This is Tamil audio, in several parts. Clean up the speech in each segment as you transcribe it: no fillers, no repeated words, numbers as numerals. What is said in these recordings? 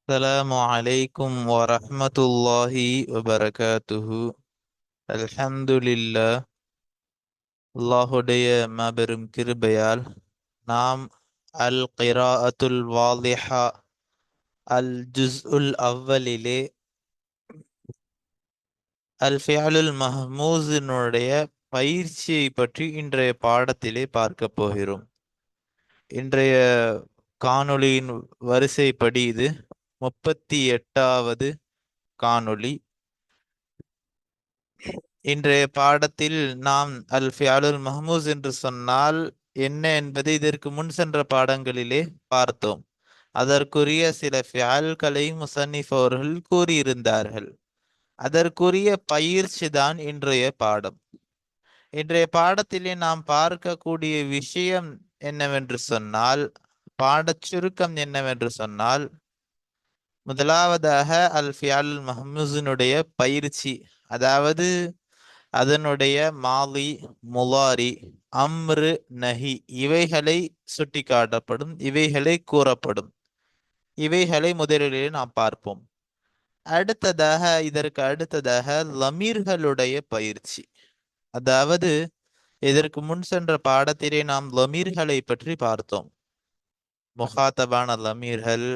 السلام عليكم ورحمة الله وبركاته. الحمد لله. அல்லாஹுடைய மாபெரும் கிருபையால் நாம் அல் கிராஅத்துல் வாலிஹா அல் ஜுஸ்உல் அவ்வலிலே அல் ஃபிஅலுல் மஹ்மூஸினுடைய பயிற்சியை பற்றி இன்றைய பாடத்திலே பார்க்க போகிறோம். இன்றைய காணொளியின் வரிசைப்படி இது 38வது காணொளி. இன்றைய பாடத்தில் நாம் அல் ஃபியாலுல் மஹ்மூஸ் என்று சொன்னால் என்ன என்பதை இதற்கு முன் சென்ற பாடங்களிலே பார்த்தோம். அதற்குரிய சில ஃபியால்களை முசன்னிஃப் அவர்கள் கூறியிருந்தார்கள். அதற்குரிய பயிற்சி தான் இன்றைய பாடம். இன்றைய பாடத்திலே நாம் பார்க்கக்கூடிய விஷயம் என்னவென்று சொன்னால், பாடச் சுருக்கம் என்னவென்று சொன்னால், முதலாவதாக அல் ஃபியாலுல் மஹ்மூஸினுடைய பயிற்சி, அதாவது அதனுடைய மாலி, முலாரி, அம்ரு, நஹி இவைகளை சுட்டி காட்டப்படும், இவைகளை கூறப்படும். இவைகளை முதலிலே நாம் பார்ப்போம். இதற்கு அடுத்ததாக லமீர்களுடைய பயிற்சி, அதாவது இதற்கு முன் சென்ற பாடத்திலே நாம் லமீர்களை பற்றி பார்த்தோம். முகாத்தபான லமீர்கள்,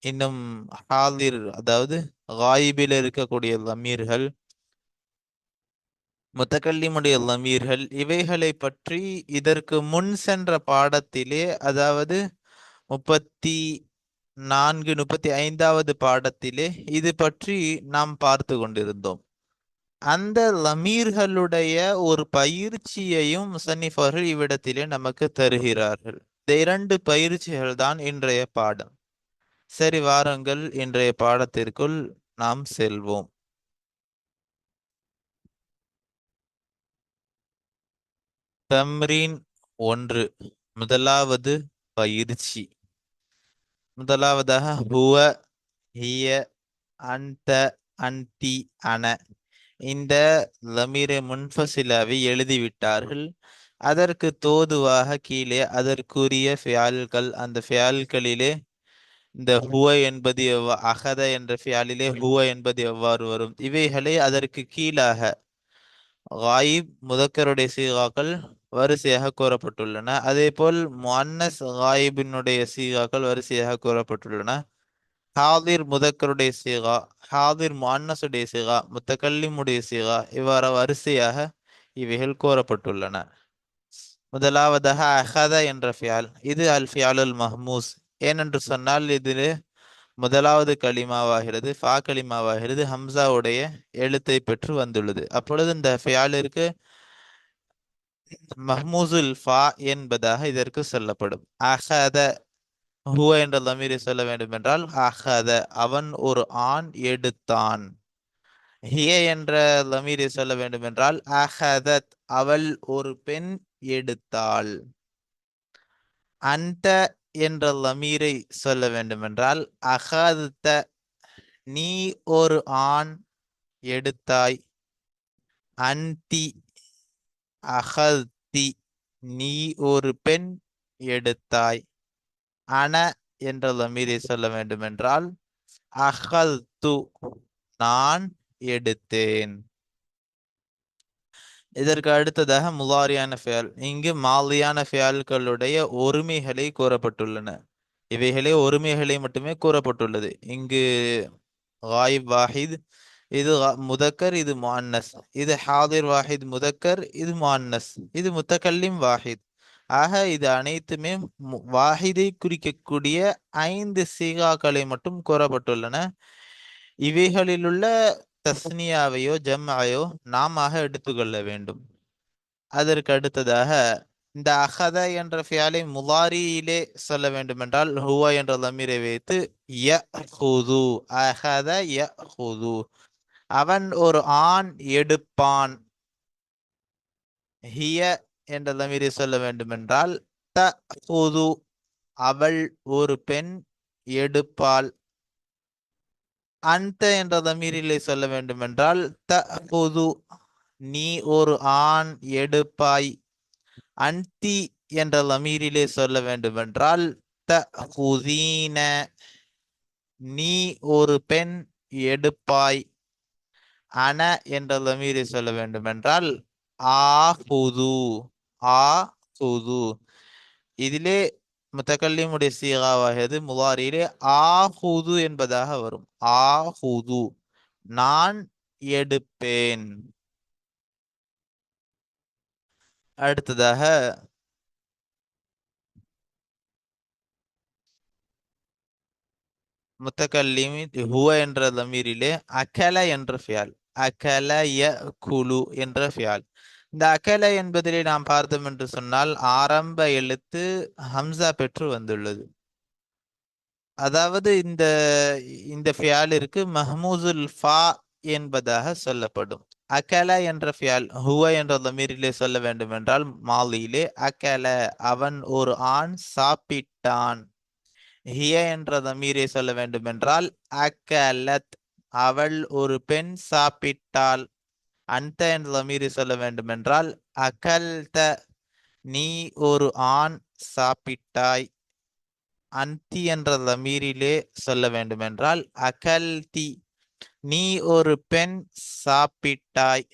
இன்னும் ஹாலிர் அதாவது காயிபில் இருக்கக்கூடிய லமீர்கள், முத்தகல்லிமுடைய லமீர்கள், இவைகளை பற்றி இதற்கு முன் சென்ற பாடத்திலே, அதாவது 34, 35வது பாடத்திலே இது பற்றி நாம் பார்த்து கொண்டிருந்தோம். அந்த லமீர்களுடைய ஒரு பயிற்சியையும் முசன்னிஃப் அவர்கள் இவ்விடத்திலே நமக்கு தருகிறார்கள். இந்த 2 பயிற்சிகள் தான் இன்றைய பாடம். சரி, வாருங்கள் இன்றைய பாடத்திற்குள் நாம் செல்வோம். தம்ரீன் 1, முதலாவது பயிற்சி. முதலாவதாக ஹுவ, ஹிய, அன்த, அன்தி, அன இந்த லமீரை முன்ஃபசிலாவை எழுதிவிட்டார்கள். அதற்கு தோதுவாக கீழே அதற்குரிய ஃபியால்கள், அந்த ஃபியால்களிலே இந்த ஹுவ என்பது அகத என்ற ஃபியாலிலே ஹுவ என்பது எவ்வாறு வரும், இவைகளை அதற்கு கீழாக காயிப் முதக்கருடைய சீகாக்கள் வரிசையாக கூறப்பட்டுள்ளன. அதே போல் முஅன்னஸ் காயிபினுடைய சீகாக்கள் வரிசையாக கூறப்பட்டுள்ளன. ஹாதிர் முதக்கருடைய சீகா, ஹாதிர் முஅன்னஸுடைய சீகா, முத்தகல்லிமுடைய சீகா, இவ்வாறு வரிசையாக இவைகள் கூறப்பட்டுள்ளன. முதலாவதாக அஹத என்ற ஃபியால், இது அல் ஃபியாலுல் மஹ்மூஸ். ஏனென்று சொன்னால் இதில் முதலாவது களிமாவாகிறது, ஃபா களிமாவாகிறது, ஹம்சாவுடைய எழுத்தை பெற்று வந்துள்ளது. அப்பொழுது இந்த ஃபியாலிற்கு மஹ்மூசுல் ஃபா என்பதாக இதற்கு சொல்லப்படும். அஹத, ஹுவ என்ற லமீரை சொல்ல வேண்டும் என்றால் அஹத, அவன் ஒரு ஆண் எடுத்தான். ஹிய என்ற லமீரை சொல்ல வேண்டும் என்றால் அஹதத், அவள் ஒரு பெண் எடுத்தாள். அந்த என்ற லமீரை சொல்ல வேண்டும் என்றால் அஹத, நீ ஒரு ஆண் எடுத்தாய். அன்தி, அஹதி, நீ ஒரு பெண் எடுத்தாய். அன என்ற லமீரை சொல்ல வேண்டும் என்றால் அஹல்து, நான் எடுத்தேன். இதற்கு அடுத்ததாக முலாரியான ஃபியால். இங்கு மாலியான ஃபியால்களுடைய ஒருமைகளை கூறப்பட்டுள்ளன. இவைகளே ஒருமைகளை மட்டுமே கூறப்பட்டுள்ளது. இங்கு காயிப் வாஹித், இது முதக்கர், இது முஅன்னஸ். இது ஹாதிர் வாஹித் முதக்கர், இது முஅன்னஸ். இது முத்தகல்லிம் வாஹித். ஆக இது அனைத்துமே வாஹிதை குறிக்கக்கூடிய 5 சீகாக்களை மட்டும் கூறப்பட்டுள்ளன. இவைகளிலுள்ள தஸ்னியாவையோ ஜம்ஐயோ நாம எடுத்துக்கொள்ள வேண்டும். அதற்கு அடுத்ததாக இந்த அஹத என்ற ஃபியாலை முலாரியிலே சொல்ல வேண்டும் என்றால் ஹுவ என்ற லமீரை வைத்து யஹுது, அஹத யஹுது, அவன் ஒரு ஆண் எடுப்பான். ஹிய என்ற லமீரை சொல்ல வேண்டும் என்றால் தஹுது, அவள் ஒரு பெண் எடுப்பாள். அந்த என்ற தமீரிலே சொல்ல வேண்டும் என்றால் தஹுது, நீ ஒரு ஆண் எடுப்பாய். அன்தி என்ற லமீரிலே சொல்ல வேண்டும் என்றால் தஹுதீன, நீ ஒரு பெண் எடுப்பாய். அன என்ற லமீரை சொல்ல வேண்டும் என்றால் ஆஹுது. ஆஹுது. இதிலே முத்தகல்லிமுடைய சீகாவாகிறது முலாரியிலே ஆஹுது என்பதாக வரும். ஆஹுது, நான் எடுப்பேன். அடுத்ததாக முத்தகல்லிமி ஹுவ என்ற லமீரிலே அகல என்ற ஃபியால். அகல ய குலு என்ற ஃபியால். இந்த அகல என்பதிலே நாம் பார்த்தோம் என்று சொன்னால் ஆரம்ப எழுத்து ஹம்சா பெற்று வந்துள்ளது. அதாவது இந்த இந்த ஃபியாலிற்கு மஹ்மூசுல் ஃபா என்பதாக சொல்லப்படும். அகல என்ற ஃபியால் ஹுவ என்ற லமீரிலே சொல்ல வேண்டும் என்றால் மாலியிலே அகல, அவன் ஒரு ஆண் சாப்பிட்டான். ஹிய என்ற தமீரை சொல்ல வேண்டும் என்றால் அக்கலத், அவள் ஒரு பெண் சாப்பிட்டாள். அந்த என்ற தமீரை சொல்ல வேண்டும் என்றால் அகல்த, நீ ஒரு ஆண் சாப்பிட்டாய். அந்தி என்ற தமீரிலே சொல்ல வேண்டும் என்றால் அகல்தி, நீ ஒரு பெண் சாப்பிட்டாய்.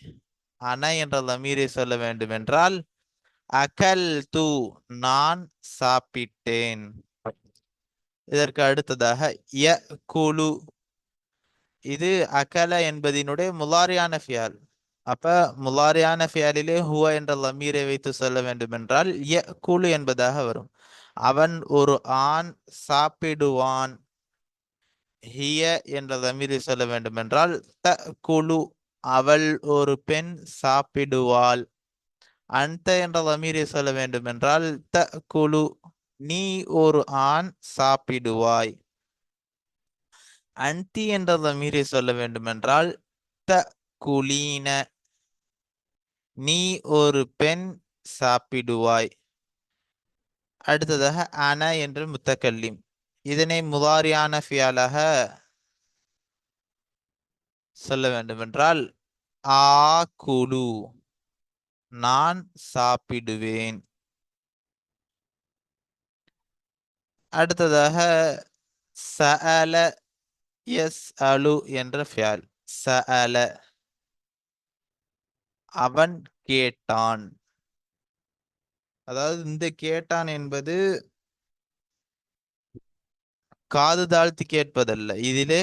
அன என்ற தமீரை சொல்ல வேண்டும் என்றால் அகல் து, நான் சாப்பிட்டேன். இதற்கு அடுத்ததாக ய குலு, இது அகல என்பதினுடைய முலாரியான ஃபியால். அப்ப முலாரியான ஃபியாலிலே ஹுவ என்ற லமீரை வைத்து சொல்ல வேண்டும் என்றால் ய குலு என்பதாக வரும். அவன் ஒரு ஆண் சாப்பிடுவான். ஹிய என்ற லமீரை சொல்ல வேண்டும் என்றால் த குலு, அவள் ஒரு பெண் சாப்பிடுவாள். அந்த என்ற லமீரை சொல்ல வேண்டும் என்றால் த குலு, நீ ஒரு ஆண் சாப்பிடுவாய். அந்தி என்ற தமீரை சொல்ல வேண்டுமென்றால் த குலீன, நீ ஒரு பெண் சாப்பிடுவாய். அடுத்ததாக அன என்று முத்தக்கல்லிம். இதனை முதாரியான ஃபியாலாக சொல்ல வேண்டுமென்றால் ஆகுலு, நான் சாப்பிடுவேன். அடுத்ததாக சஅல எஸ் அலு என்ற ஃபியால். சஅல, அவன் கேட்டான். அதாவது இந்த கேட்டான் என்பது காது தாழ்த்தி கேட்பதல்ல, இதிலே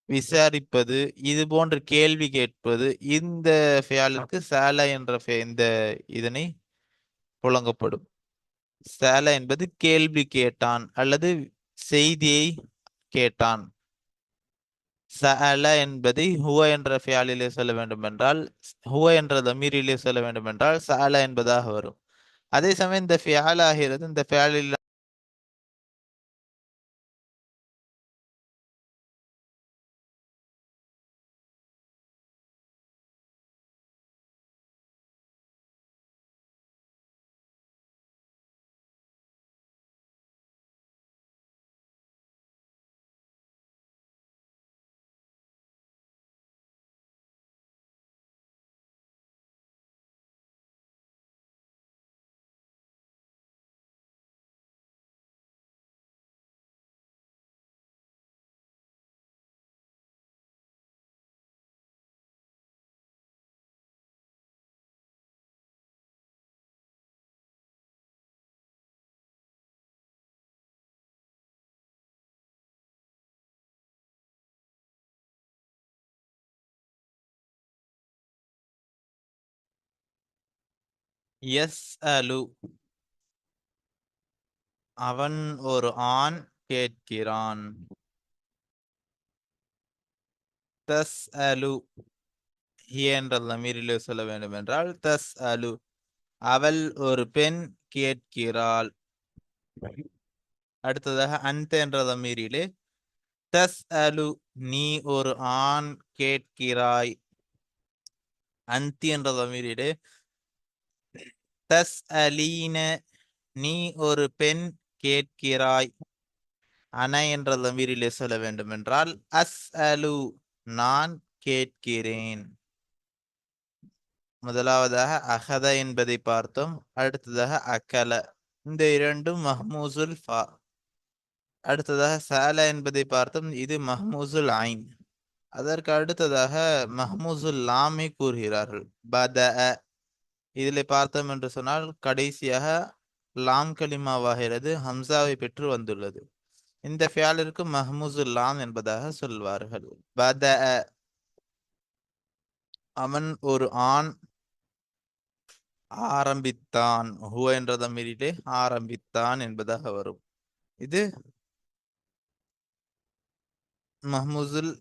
விசாரிப்பது, இது போன்ற கேள்வி கேட்பது. இந்த ஃபியாலுக்கு சால என்ற இந்த இதனை புழங்கப்படும். சால என்பது கேள்வி கேட்டான் அல்லது செய்தியை கேட்டான். சஅல என்பதை ஹுவ என்ற ஃபியாலிலே சொல்ல வேண்டும் என்றால், ஹுவ என்ற தமீரிலே சொல்ல வேண்டும் என்றால் சஅல என்பதாக வரும். அதே சமயம் இந்த ஃபியால் ஆகிறது இந்த ஃபியாலில் எஸ் அலு, அவன் ஒரு ஆண் கேட்கிறான். தஸ் அலு, என்ற லமீரிலே சொல்ல வேண்டும் என்றால் தஸ் அலு, அவள் ஒரு பெண் கேட்கிறாள். அடுத்ததாக அந்த என்ற லமீரிலே தஸ் அலு, நீ ஒரு ஆண் கேட்கிறாய். அந்தி என்ற லமீரிலே தஸ் அலீன, நீ ஒரு பெண் கேட்கிறாய். அன என்ற லமீரிலே சொல்ல வேண்டும் என்றால் அஸ் அலு, நான் கேட்கிறேன். முதலாவதாக அகத என்பதை பார்த்தோம். அடுத்ததாக அக்கல. இந்த இரண்டும் மஹ்மூசுல் ஃபா. அடுத்ததாக சால என்பதை பார்த்தோம். இது மஹ்மூசுல் ஐன். அதற்கு அடுத்ததாக மஹ்மூசுல் லாமை கூறுகிறார்கள். இதில் பார்த்தோம் என்று சொன்னால் கடைசியாக லாம் கலிமாவாகிறது ஹம்சாவை பெற்று வந்துள்ளது. இந்த ஃபியாலிற்கு மஹ்மூசுல் லாம் என்பதாக சொல்வார்கள். அவன் ஒரு ஆண் ஆரம்பித்தான். ஹுவ என்ற தமீரிலே ஆரம்பித்தான் என்பதாக வரும். இது மஹ்மூசுல்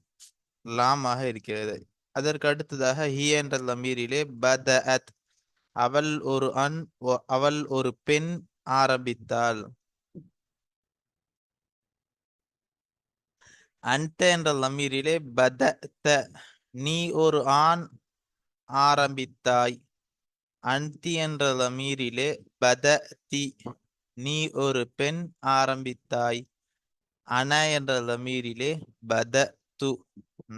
லாமாக இருக்கிறது. அதற்கு அடுத்ததாக ஹிய என்ற தமீரிலே பதஅத், அவள் ஒரு பெண் ஆரம்பித்தாள். அன்ட என்ற லமீரிலே பதஅத, நீ ஒரு ஆண் ஆரம்பித்தாய். அன்தி என்ற லமீரிலே பததி, நீ ஒரு பெண் ஆரம்பித்தாய். அன என்ற லமீரிலே பதது,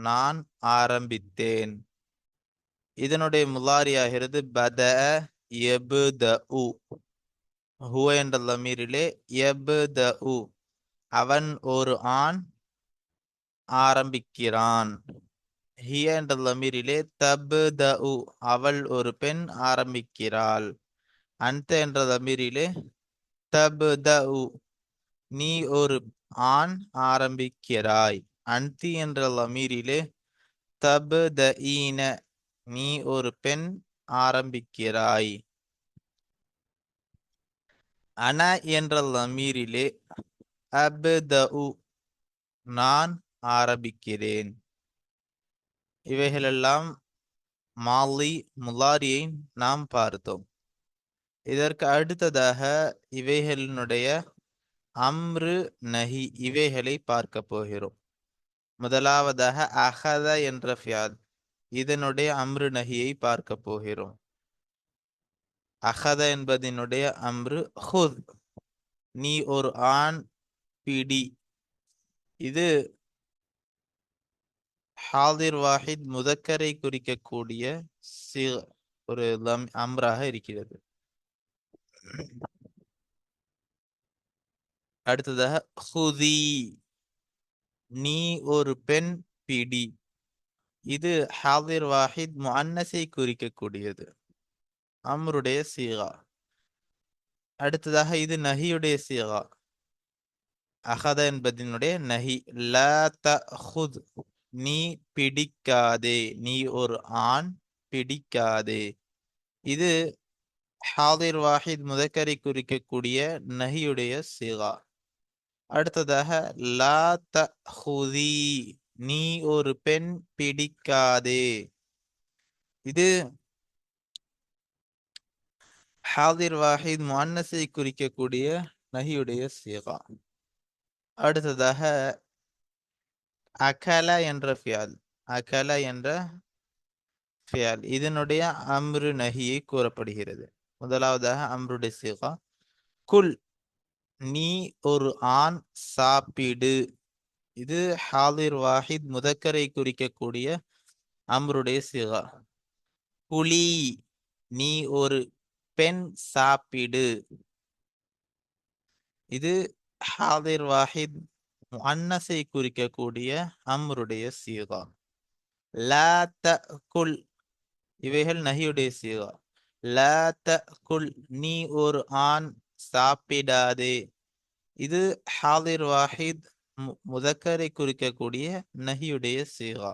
நான் ஆரம்பித்தேன். இதனுடைய முலாரியாகிறது பதஅ யப்தஉ. ஹுவ என்ற லமீரிலே யப்தஉ, அவன் ஒரு ஆண் ஆரம்பிக்கிறான். ஹிய என்ற லமீரிலே தப்தஉ, அவள் ஒரு பெண் ஆரம்பிக்கிறாள். அன்த என்ற லமீரிலே தப்தஉ, நீ ஒரு ஆண் ஆரம்பிக்கிறாய். அன்தி என்ற லமீரிலே தப்தஈன, நீ ஒரு பெண் ஆரம்பிக்கிறாய். அன என்ற லமீரிலே அப்தஉ, நான் ஆரம்பிக்கிறேன். இவைகளெல்லாம் மாலி முலாரியை நாம் பார்த்தோம். இதற்கு அடுத்ததாக இவைகளினுடைய அம்ரு நஹி இவைகளை பார்க்க போகிறோம். முதலாவதாக அஹத என்ற ஃபியால், இதனுடைய அம்ரு நஹியை பார்க்க போகிறோம். அஹத என்பதனுடைய அம்ரு ஹுத், நீ ஒரு ஆண் பிடி. இது ஹாதிர் வாஹித் முதக்கரை குறிக்கக்கூடிய ஒரு அம்ராக இருக்கிறது. அடுத்ததாக ஹுதி, நீ ஒரு பெண் பிடி. இது ஹாதிர் வாஹித் முஅன்னஸை குறிக்கக்கூடியது, அம்ருடைய சீகா. அடுத்ததாக இது நஹியுடைய சீகா. அஹத என்பதனுடைய நஹி, லா தஅஹுத், நீ பிடிக்காதே, நீ ஒரு ஆண் பிடிக்காதே. இது ஹாதிர் வாஹித் முதக்கரை குறிக்கக்கூடிய நஹியுடைய சீகா. அடுத்ததாக லா தஅஹுதி, நீ ஒரு பெண் பிடிக்காதே. இது ஹாதிர் வாஹித் முஅன்னஸை குறிக்கக்கூடிய நஹியுடைய சீகா. அடுத்ததாக அகல என்ற ஃபியால். அகல என்ற ஃபியால், இதனுடைய அம்ரு நஹியை கூறப்படுகிறது. முதலாவதாக அம்ருடைய சீகா குல், நீ ஒரு ஆண் சாப்பிடு. இது ஹாதிர் வாஹித் முதக்கரை குறிக்கக்கூடிய அம்ருடைய சீகா. குலி, நீ ஒரு பெண் சாப்பிடு. இது ஹாதிர் வாஹித் முஅன்னஸை குறிக்கக்கூடிய அம்ருடைய சீகா. லா தஅகுல், இவைகள் நஹியுடைய சீகா. லா தஅகுல், நீ ஒரு ஆண் சாப்பிடாதே. இது ஹாதிர் வாஹித் முதக்கரை குறிக்கக்கூடிய நஹியுடைய சீகா.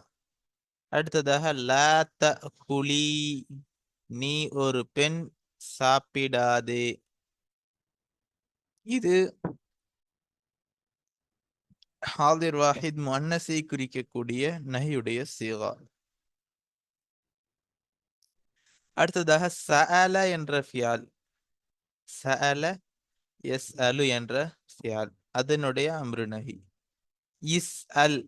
அடுத்ததாக லா தஅகுலி, நீ ஒரு பெண் சாப்பிடாதே. இது ஹாதிர் வாஹித் முஅன்னஸை குறிக்கக்கூடிய நஹியுடைய சீகா. அடுத்ததாக சஅல என்ற ஃபியால். சஅல யஸ்அலு என்ற ஃபியால், அதனுடைய அம்ரு நஹி. இஸ்அல்,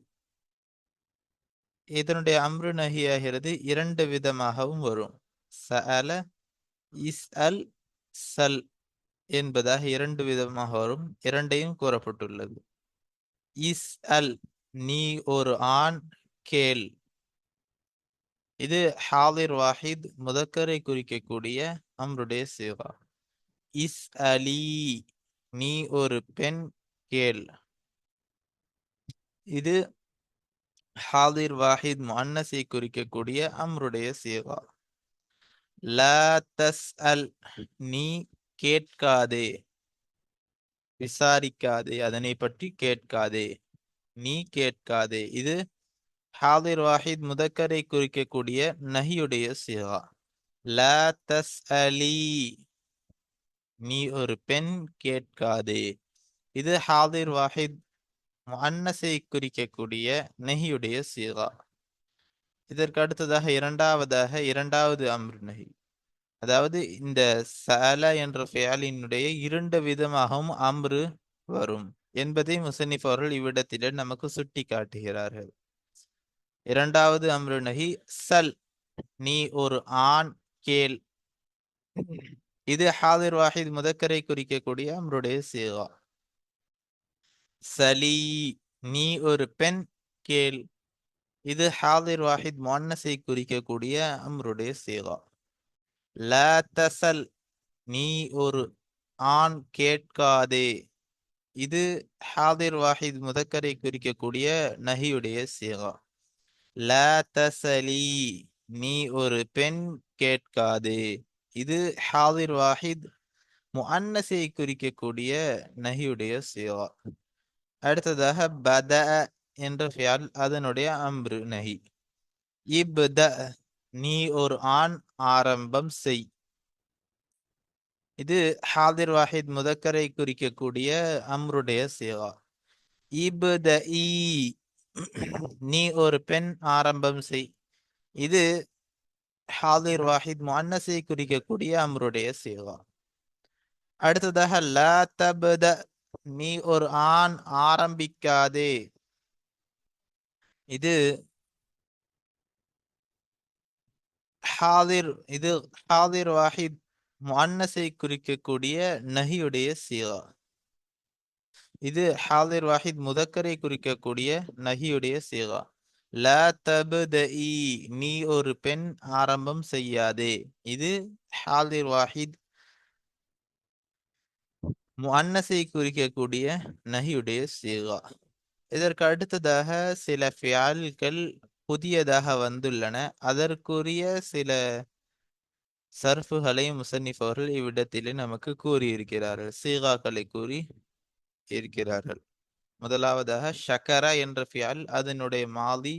இதனுடைய அம்ரு நஹி ஆகிறது இரண்டு விதமாகவும் வரும். சஅல, இஸ்அல், சல் என்பதாக இரண்டு விதமாக வரும். இரண்டையும் கூறப்பட்டுள்ளது. இஸ்அல், நீ ஒரு ஆண் கேள். இது ஹாதிர் வாஹித் முதக்கரை குறிக்கக்கூடிய அம்ருடைய சீகா. இஸ்அலி, நீ ஒரு பெண் கேள். இது ஹாதிர் வாஹித் முஅன்னஸை குறிக்கக்கூடிய அம்ருடைய சீகா. லா தஸ்அல், நீ கேட்காதே, விசாரிக்காதே, அதனை பற்றி கேட்காதே, நீ கேட்காதே. இது ஹாதிர் வாஹித் முதக்கரை குறிக்கக்கூடிய நஹியுடைய சீகா. லா தஸ்அலி, நீ ஒரு பெண், கேட்காதே. இது ஹாதிர் வாஹித் முஅன்னஸை குறிக்கக்கூடிய நஹியுடைய சீகா. இதற்கு அடுத்ததாக இரண்டாவது அம்ரு நஹி. அதாவது இந்த சஅல என்ற ஃபிஅலினுடைய இரண்டு விதமாகவும் அம்ரு வரும் என்பதை முஸன்னிஃப் அவர்கள் இவ்விடத்திலே நமக்கு சுட்டி காட்டுகிறார்கள். இரண்டாவது அம்ரு நஹி சல், நீ ஒரு ஆண், கேள். இது ஹாதிர் வாஹித் முதக்கரை குறிக்கக்கூடிய அம்ருடைய சீகா. சலி, நீ ஒரு பெண், கேள். இது ஹாதிர் வாஹித் முஅன்னஸை குறிக்கக்கூடிய அம்ருடைய சீகா. லா தசல், நீ ஒரு ஆண், கேட்காதே. இது ஹாதிர் வாஹித் முதக்கரை குறிக்கக்கூடிய நஹியுடைய சீகா. லா தசலி, நீ ஒரு பெண், கேட்காதே. இது ஹாதிர் வாஹித் முஅன்னஸை குறிக்கக்கூடிய நஹியுடைய சீகா. அடுத்ததாக பத என்ற ஃபியால், அதனுடைய அம்ரு நஹி. இப்த, நீ ஒரு ஆண், ஆரம்பம் செய். இது ஹாதிர் வாஹித் முதக்கரை குறிக்கக்கூடிய அம்ருடைய சீகா. இப்தஇ, நீ ஒரு பெண், ஆரம்பம் செய். இது ஹாதிர் வாஹித் முஅன்னஸை குறிக்கக்கூடிய அம்ருடைய சீகா. அடுத்ததாக லா தப்த, நீ ஒரு ஆண், ஆரம்பிக்காதே. இது இது ஹாதிர் வாஹித் முஅன்னஸை குறிக்கக்கூடிய நஹியுடைய சீகா. இது ஹாதிர் வாஹித் முதக்கரை குறிக்கக்கூடிய நஹியுடைய சீகா. லா தப்தஇ, நீ ஒரு பெண், ஆரம்பம் செய்யாதே. இது ஹாதிர் வாஹித் முஅன்னஸை குறிக்கக்கூடிய நஹியுடைய சீகா. இதற்கு அடுத்ததாக சில ஃபியால்கள் புதியதாக வந்துள்ளன. அதற்குரிய சில சர்ஃபுகளை முஸன்னிஃப் அவர்கள் இவ்விடத்திலே நமக்கு கூறியிருக்கிறார்கள், சீகாக்களை கூறி இருக்கிறார்கள். முதலாவதாக ஷக்கர என்ற ஃபியால், அதனுடைய மாதி,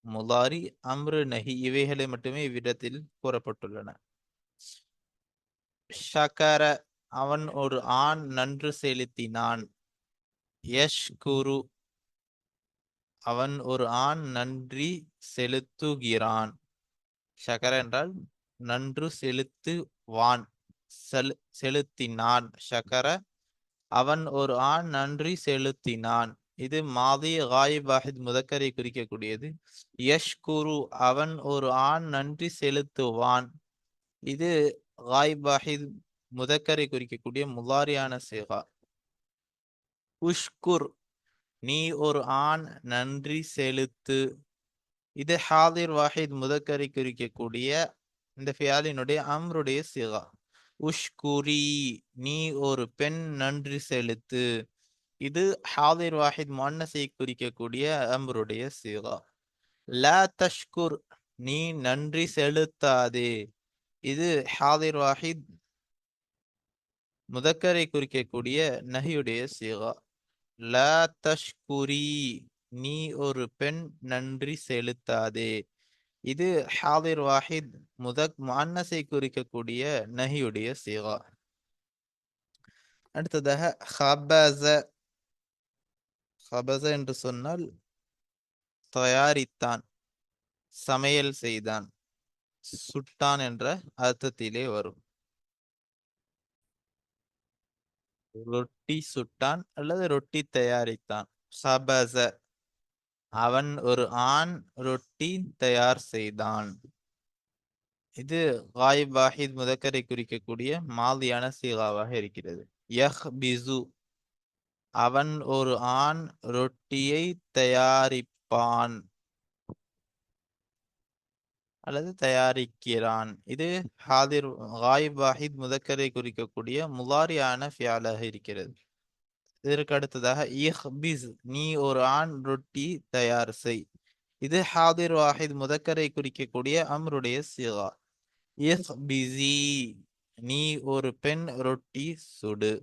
முலாரி, அம்ரு, நஹி இவைகளை மட்டுமே இவ்விடத்தில் கூறப்பட்டுள்ளன. ஷக்கர, அவன் ஒரு ஆண் நன்று செலுத்தினான். யஷ்குரு, அவன் ஒரு ஆண் நன்றி செலுத்துகிறான். ஷக்கர என்றால் நன்று செலுத்துவான், செலுத்தினான். ஷக்கர, அவன் ஒரு ஆண் நன்றி செலுத்தினான். இது மாதி காயிப் வாஹித் முதக்கரை குறிக்கக்கூடியது. யஷ்குரு, அவன் ஒரு ஆண் நன்றி செலுத்துவான். இது காயிப் வாஹித் முதக்கரை குறிக்கக்கூடிய முலாரியான சீகா. உஷ்குர், நீ ஒரு ஆண் நன்றி செலுத்து. இது ஹாதிர் வாஹித் முதக்கரை குறிக்கக்கூடிய இந்த ஃபியாலினுடைய அம்ருடைய சீகா. உஷ்குரி, நீ ஒரு பெண், நன்றி செலுத்து. இது ஹாதிர் வாஹித் முஅன்னஸை குறிக்கக்கூடிய அம்ருடைய சீகா. லா தஷ்குர், நீ நன்றி செலுத்தாதே. இது ஹாதிர் வாஹித் முதக்கரை குறிக்கக்கூடிய நஹியுடைய சீகா. லா தஷ்குரி, நீ ஒரு பெண், நன்றி செலுத்தாதே. இது ஹாதிர் வாஹித் முஅன்னஸை குறிக்கக்கூடிய நஹியுடைய சீகா. அடுத்ததாக ஹபஸ. ஹபஸ என்று சொன்னால் தயாரித்தான், சமையல் செய்தான், சுட்டான் என்ற அர்த்தத்திலே வரும். ரொட்டி சுட்டான் அல்லது ரொட்டி தயாரித்தான். ஹபஸ, அவன் ஒரு ஆண் ரொட்டி தயார் செய்தான். இது காயிப் வாஹித் முதக்கரை குறிக்கக்கூடிய மாதியான சீகாவாக இருக்கிறது. யஹ்பிசு, அவன் ஒரு ஆண் ரொட்டியை தயாரிப்பான் அல்லது தயாரிக்கிறான். இது காயிப் வாஹித் முதக்கரை குறிக்கக்கூடிய முலாரியான ஃபியாலாக இருக்கிறது. இதற்கு அடுத்ததாக இஹ்பிஸ், நீ ஒரு ஆண் ரொட்டி தயார் செய். இது ஹாதிர் வாஹித் முதக்கரை குறிக்கக்கூடிய அம்ருடைய சிகா. இஹ்பிஸி, நீ ஒரு பெண் ரொட்டி சுடு.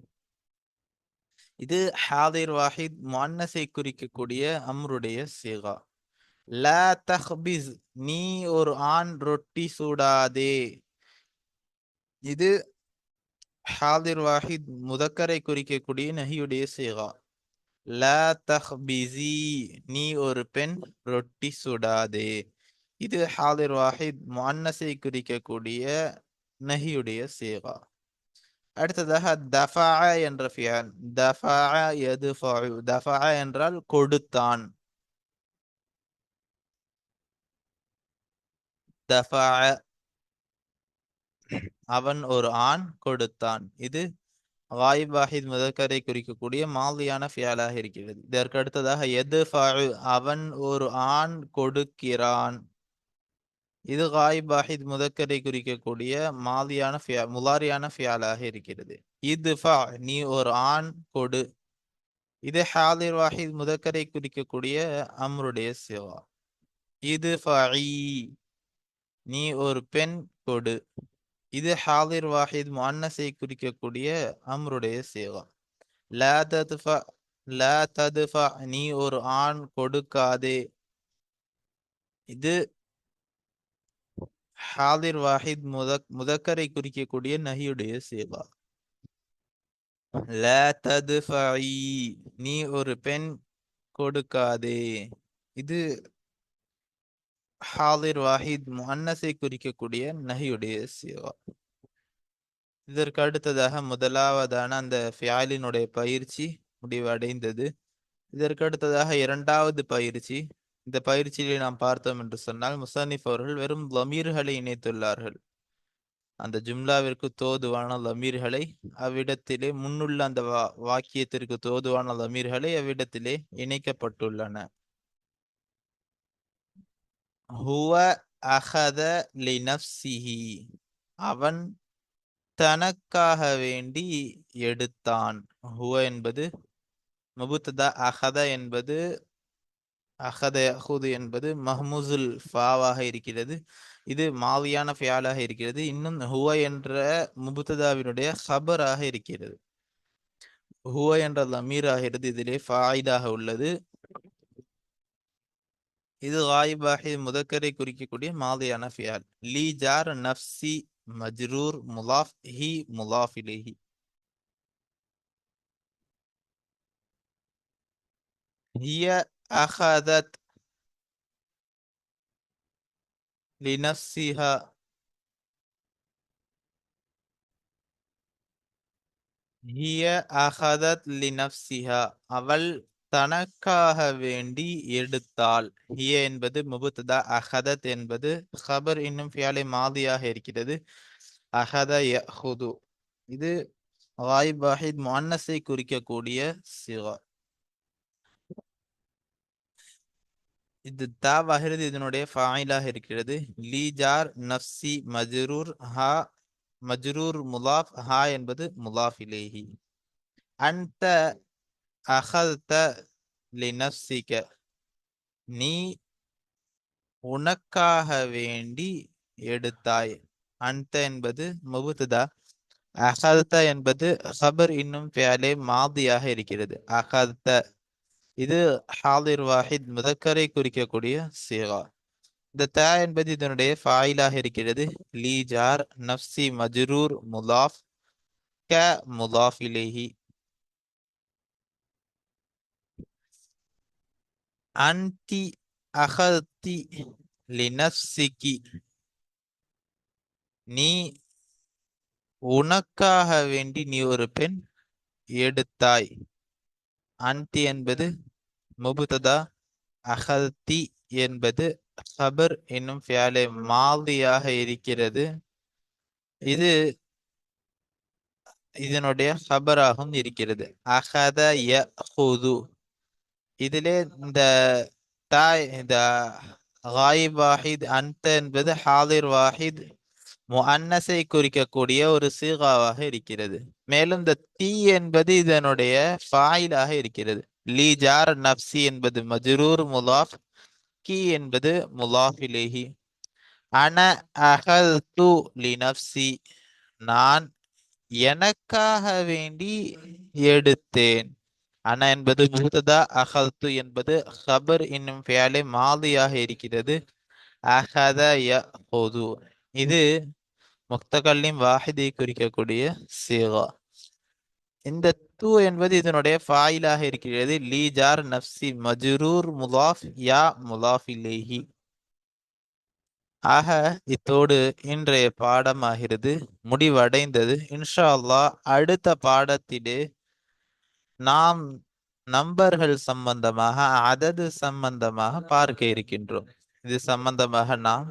இது ஹாதிர் வாஹித் முஅன்னஸை குறிக்கக்கூடிய அம்ருடைய சிகா. லா தஹ்பிஸ், நீ ஒரு ஆண் ரொட்டி சூடாதே. இது ஹாதிர் வாஹித் முதக்கரை குறிக்கக்கூடிய நஹியுடைய சிகா. லா தஹ்பிஸி, நீ ஒரு பெண் ரொட்டி சுடாதே. இது ஹாதிர் வாஹித் முஅன்னஸை குறிக்கக்கூடிய நஹியுடைய சிகா. அடுத்ததாக தஃபா என்ற ஃபியல். தஃபா யதுஃபஉ, தஃபா என்றால் கொடுத்தான். தஃபா, அவன் ஒரு ஆண் கொடுத்தான். இது காயிப் வாஹித் முதக்கரை குறிக்கக்கூடிய மாதியான ஃபியலாக இருக்கிறது. இதற்கு அடுத்ததாக யதுஃபஉ, அவன் ஒரு ஆண் கொடுக்கிறான். இது காயிப் வாஹித் முதக்கரை குறிக்கக்கூடிய மாதியான முலாரியான ஃபியலாக இருக்கிறது. இத்ஃபா, நீ ஒரு ஆண் கொடு. இது ஹாதிர் வாஹித் முதக்கரை குறிக்கக்கூடிய அம்ருடைய சிகா. இத்ஃபஇ, நீ ஒரு பெண் கொடு. இது ஹாதிர் வாஹித் முஅன்னஸை குறிக்கக்கூடிய அம்ருடைய சிகா. லா தத்ஃபா, லா தத்ஃபா, நீ ஒரு ஆண் கொடுக்காதே. இது ஹாதிர் வாஹித் முதக்கரை குறிக்கக்கூடிய நஹியுடைய சிகா. லா தத்ஃபஇ, நீ ஒரு பெண் கொடுக்காதே. இது ஹாதிர் வாஹித் முஅன்னஸை குறிக்கக்கூடிய நஹியுடைய சிகா. இதற்கு அடுத்ததாக முதலாவதான அந்த ஃபியாலினுடைய பயிற்சி முடிவடைந்தது. இதற்கு அடுத்ததாக இரண்டாவது பயிற்சி. இந்த பயிற்சியை நாம் பார்த்தோம் என்று சொன்னால், முஸன்னிஃப் அவர்கள் வெறும் லமீர்களை இணைத்துள்ளார்கள். அந்த ஜும்லாவிற்கு தோதுவான லமீர்களை அவ்விடத்திலே, முன்னுள்ள அந்த வாக்கியத்திற்கு தோதுவான லமீர்களை அவ்விடத்திலே இணைக்கப்பட்டுள்ளன. ஹுவ அஹத லினஃப்ஸிஹி, அவன் தனக்காக வேண்டி எடுத்தான். ஹுவ என்பது முபுத்ததா, அஹத என்பது அஹத யஹுது என்பது மஹ்மூசுல் ஃபாவாக இருக்கிறது. இது மாவியான ஃபியாலாக இருக்கிறது. இன்னும் ஹுவ என்ற முபுத்ததாவினுடைய ஹபராக இருக்கிறது. ஹுவ என்ற லமீர் ஆகிறது இதிலே ஃபாயிதாக உள்ளது. இது காயிப் வாஹித் முதக்கரை குறிக்கக்கூடிய மாதியான ஃபியால். லீ ஜார் நஃப்ஸி மஜ்ரூர் முலாஃப் ஹி முலாஃப் இலைஹி. ஹிய அஹதத் லினஃப்ஸிஹா, ஹிய அஹதத் லினஃப்ஸிஹா, அவள் தனக்காக வேண்டி எடுத்தாள். ஹிய என்பது முபுத்ததா, அஹதத் என்பது ஹபர், இன்னும் ஃபியாலே மாதியாக இருக்கிறது. அஹத யஹுது, இது காயிப் வாஹித் முஅன்னஸை குறிக்கக்கூடிய சிகா. இது தாவாகிறது இதனுடைய ஃபாயிலாக இருக்கிறது. லீ ஜார் நஃப்ஸி மஜ்ரூர் ஹா, மஜ்ரூர் முலாஃப், ஹா என்பது முலாஃப் இலைஹி. அன்த அஹல்த லினஃப்ஸிக, நீ உனக்காக வேண்டி எடுத்தாய். அன்த என்பது முபுத்ததா, அஹல்த என்பது ஹபர், இன்னும் ஃபியாலே மாதியாக இருக்கிறது. அஹல்த, இது ஹாதிர் வாஹித் முதக்கரை குறிக்கக்கூடிய சிகா. இந்த த என்பது இதனுடைய ஃபாயிலாக இருக்கிறது. லீ ஜார் நஃப்ஸி மஜ்ரூர் முலாஃப் க முலாஃப் இலைஹி. அன்தி அஹல்தி லினஃப்ஸிகி, நீ உனக்காக வேண்டி நீ ஒரு பெண் எடுத்தாய். அன்தி என்பது முபுத்ததா, அஹல்தி என்பது ஹபர், என்னும் ஃபியாலே மாதியாக இருக்கிறது. இது இதனுடைய ஹபராகவும் இருக்கிறது. அஹத யஹுது, இதிலே இந்த தாய், இந்த காயிப் வாஹித் அன்த என்பது ஹாதிர் வாஹித் முஅன்னஸை குறிக்கக்கூடிய ஒரு சீகாவாக இருக்கிறது. மேலும் இந்த தீ என்பது இதனுடைய ஃபாயிலாக இருக்கிறது. லீ ஜார் நப்சி என்பது மஜ்ரூர் முலாஃப், கி என்பது முலாஃப் இலைஹி. அன அகல்து லி நப்சி, நான் எனக்காக வேண்டி எடுத்தேன். அன என்பது முப்ததா, அகல்து என்பது ஹபர் என்னும் ஃபியாலே மாதியாக இருக்கிறது. அஹத யஹுது, இது முக்தகல்லிம் வாஹிதை குறிக்கக்கூடிய சீகா. இந்த து என்பது இதனுடைய ஃபாயிலாக இருக்கிறது. லீ ஜார் நப்சி மஜ்ரூர் முலாஃப் யா முலாஃப் இலைஹி. ஆக இத்தோடு இன்றைய பாடமாகிறது முடிவடைந்தது. இன்ஷா அல்லாஹ் அடுத்த பாடத்திலே நாம் நம்பர்கள் சம்பந்தமாக, அதது சம்பந்தமாக பார்க்க இருக்கின்றோம். இது சம்பந்தமாக நாம்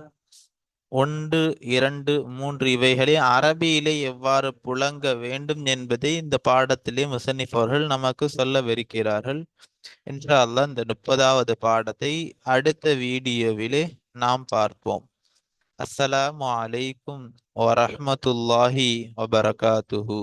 1, 2, 3 இவைகளை அரபியிலே எவ்வாறு புழங்க வேண்டும் என்பதை இந்த பாடத்திலே முசன்னிஃப் அவர்கள் நமக்கு சொல்லவிருக்கிறார்கள். இன்ஷா அல்லாஹ் இந்த 30வது பாடத்தை அடுத்த வீடியோவிலே நாம் பார்ப்போம். அஸ்ஸலாமு அலைக்கும் வரஹ்மத்துல்லாஹி வபரகாத்துஹு.